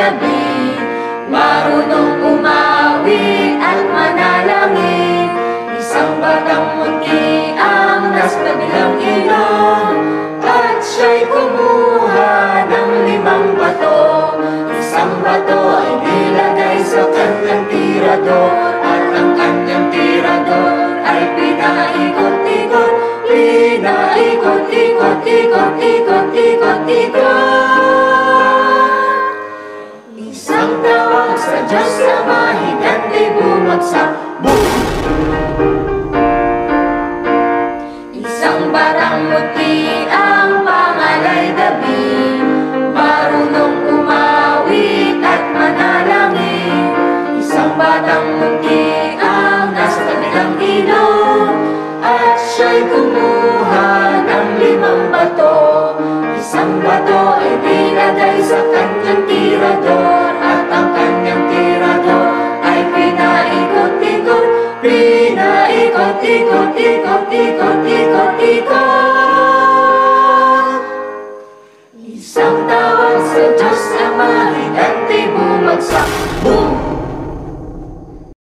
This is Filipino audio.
gabi, marunong umawit at manalangin. Isang batang munti ang nasa kabilang ilog, at siya'y kumuha ng 5 bato. Isang bato ay nilagay sa kanyang tirador, at ang kanyang tirador ay pinaikot-ikot, pinaikot-ikot, ikot, ikot, ikot, ikot. Isang tawag sa Diyos na mahigante bumagsak, boom! Isang batang muti ang pangalay gabi, marunong umawit at manalangin. Isang batang muti ang nasa kabilang ilog, at siya'y kumuha ng 5 bato. Isang bato ay nilagay sa kanyang tirador, at ang kanyang tirador ay pinaikot-ikot, pinaikot-ikot, ikot-ikot,